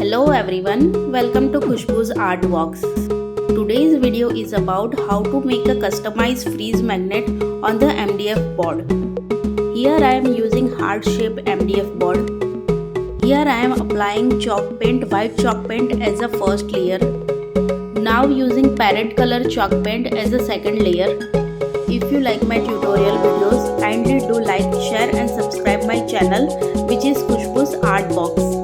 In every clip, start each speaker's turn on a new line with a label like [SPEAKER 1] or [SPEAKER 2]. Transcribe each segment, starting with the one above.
[SPEAKER 1] Hello everyone, welcome to Khushbu's Art Walks. Today's video is about how to make a customized freeze magnet on the MDF board. Here I am using heart-shaped MDF board. Here I am applying chalk paint, white chalk paint as a first layer. Now using parrot color chalk paint as a second layer. If you like my tutorial videos, kindly do like, share and subscribe my channel, which is Khushbu's Art Box.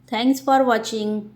[SPEAKER 1] Thanks for watching.